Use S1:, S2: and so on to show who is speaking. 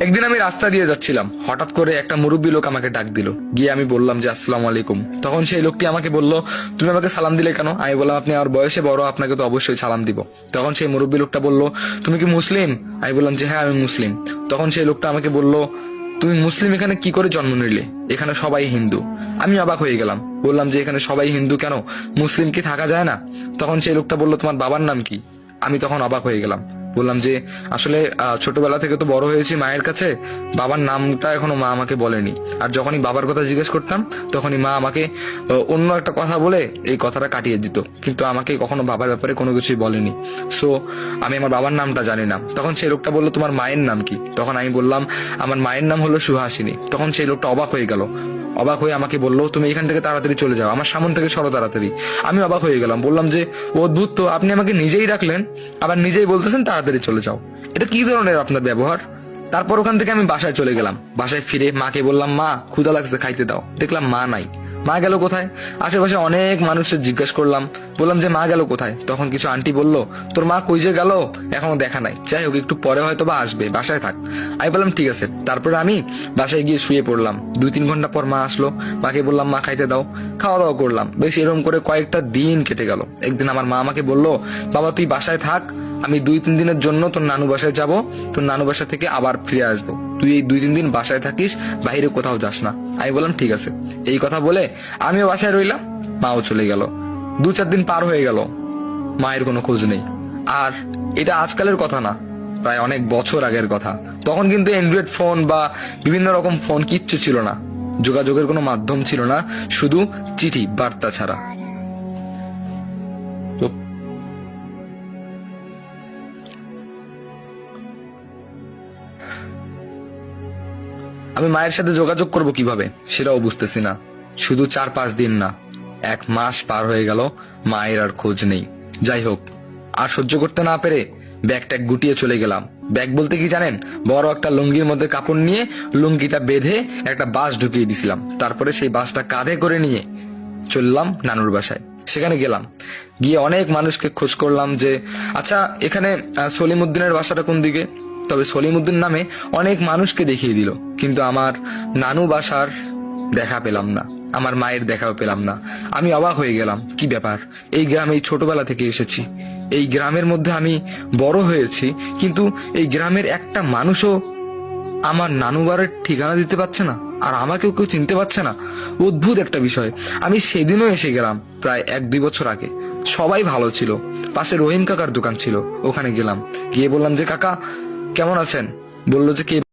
S1: একদিন আমি রাস্তা দিয়ে যাচ্ছিলাম, হঠাৎ করে একটা মুরব্বী লোক আমাকে ডাক দিল। গিয়ে আমি বললাম যে আসসালামু আলাইকুম। তখন সেই লোকটি আমাকে বলল, তুমি আমাকে সালাম দিলে কেন? আমি বললাম, আপনি আমার বয়সে বড়, আপনাকে তো অবশ্যই সালাম দিব। তখন সেই মুরব্বী লোকটা বলল, তুমি কি মুসলিম? আমি বললাম যে হ্যাঁ, আমি মুসলিম। তখন সেই লোকটা আমাকে বলল, তুমি মুসলিম এখানে কি করে জন্ম নিলে? এখানে সবাই হিন্দু। আমি অবাক হয়ে গেলাম, বললাম যে এখানে সবাই হিন্দু কেন, মুসলিম কি থাকা যায় না? তখন সেই লোকটা বলল, তোমার বাবার নাম কি? আমি তখন অবাক হয়ে গেলাম, বললাম যে আসলে ছোটবেলা থেকে তো বড় হয়েছি মায়ের কাছে, বাবার নামটা এখনো মা আমাকে বলেনি। আর যখনই বাবার কথা জিজ্ঞেস করতাম তখনই মা আমাকে অন্য একটা কথা বলে এই কথাটা কাটিয়ে দিত, কিন্তু আমাকে কখনো বাবার ব্যাপারে কোনো কিছুই বলেনি। সো আমি আমার বাবার নামটা জানি না। তখন সেই লোকটা বললো, তোমার মায়ের নাম কি? তখন আমি বললাম, আমার মায়ের নাম হলো সুহাসিনী। তখন সেই লোকটা অবাক হয়ে গেল, অবাক হয়ে আমাকে বললো, তুমি এখান থেকে তাড়াতাড়ি চলে যাও, আমার সামনে থেকে সরো তাড়াতাড়ি। আমি অবাক হয়ে গেলাম, বললাম যে অদ্ভুত তো, আপনি আমাকে নিজেই ডাকলেন আবার নিজেই বলতেছেন তাড়াতাড়ি চলে যাও, এটা কি ধরনের আপনার ব্যবহার? তারপর ওখান থেকে আমি বাসায় চলে গেলাম। বাসায় ফিরে মাকে বললাম, মা ক্ষুধা লাগছে, খাইতে দাও। দেখলাম মা নাই। মা গেল কোথায়? আশেপাশে অনেক মানুষের জিজ্ঞেস করলাম, বললাম যে মা গেল কোথায়? তখন কিছু আন্টি বলল, তোর মা কই যে গেল, এখনো দেখা নাই, যাই হোক একটু পরে হয়তো বা আসবে, বাসায় থাক। আমি বললাম ঠিক আছে। তারপরে আমি বাসায় গিয়ে শুয়ে পড়লাম। 2-3 ঘন্টা পর মা আসলো। মাকে বললাম, মা খাইতে দাও। খাওয়া দাওয়া করলাম। বেশ এরকম করে কয়েকটা দিন কেটে গেল। একদিন আমার মা আমাকে বলল, বাবা তুই বাসায় থাক, আমি 2-3 দিনের জন্য তোর নানু বাসায় যাব, তোর নানু বাসা থেকে আবার ফিরে আসবো, তুই এই 2-3 দিন বাসায় থাকিস, বাইরে কোথাও যাস না। আমি বললাম ঠিক আছে। এই কথা বলে আমিও বাসায় রইলাম, মাও চলে গেল। 2-4 দিন পার হয়ে গেল, মায়ের কোনো খোঁজ নেই। আর এটা আজকালের কথা না, প্রায় অনেক বছর আগের কথা। তখন কিন্তু অ্যান্ড্রয়েড ফোন বা বিভিন্ন রকম ফোন কিচ্ছু ছিল না, যোগাযোগের কোনো মাধ্যম ছিল না, শুধু চিঠি বার্তা ছাড়া। তো আমি মায়ের সাথে যোগাযোগ করব কিভাবে সেটাও বুঝতেছি না। শুধু 4-5 দিন না, 1 মাস পার হয়ে গেল, মায়ের আর খোঁজ নেই। যাই হোক, আর সহ্য করতে না পেরে ব্যাগটা গুটিয়ে চলে গেলাম। ব্যাগ বলতে কি জানেন, বড় একটা লুঙ্গির মধ্যে কাপড় নিয়ে লুঙ্গিটা বেঁধে একটা বাস ঢুকিয়ে দিছিলাম। তারপরে সেই বাসটা কাঁধে করে নিয়ে চললাম নানুর বাসায়। সেখানে গেলাম, গিয়ে অনেক মানুষকে খোঁজ করলাম যে আচ্ছা এখানে সলিমউদ্দিনের বাসাটা কোন দিকে। তবে সলিমউদ্দিন নামে অনেক মানুষকে দেখিয়ে দিল, কিন্তু আমার নানু বাসার দেখা পেলাম না, আমার মায়ের দেখাও পেলাম না। আমি অবাক হয়ে গেলাম, কি ব্যাপার, এই গ্রামে ছোটবেলা থেকে এসেছি, এই গ্রামের মধ্যে আমি বড় হয়েছি, কিন্তু এই গ্রামের একটা মানুষও আমার নানু বাড়ির ঠিকানা দিতে পারছে না, আর আমাকেও কেউ চিনতে পারছে না। অদ্ভুত একটা বিষয়। আমি সেদিনও এসে গেলাম প্রায় 1-2 বছর আগে। সবাই ভালো ছিল। পাশে রহিম কাকার দোকান ছিল, ওখানে গেলাম, গিয়ে বললাম যে কাকা কেমন আছেন? বললো যে কে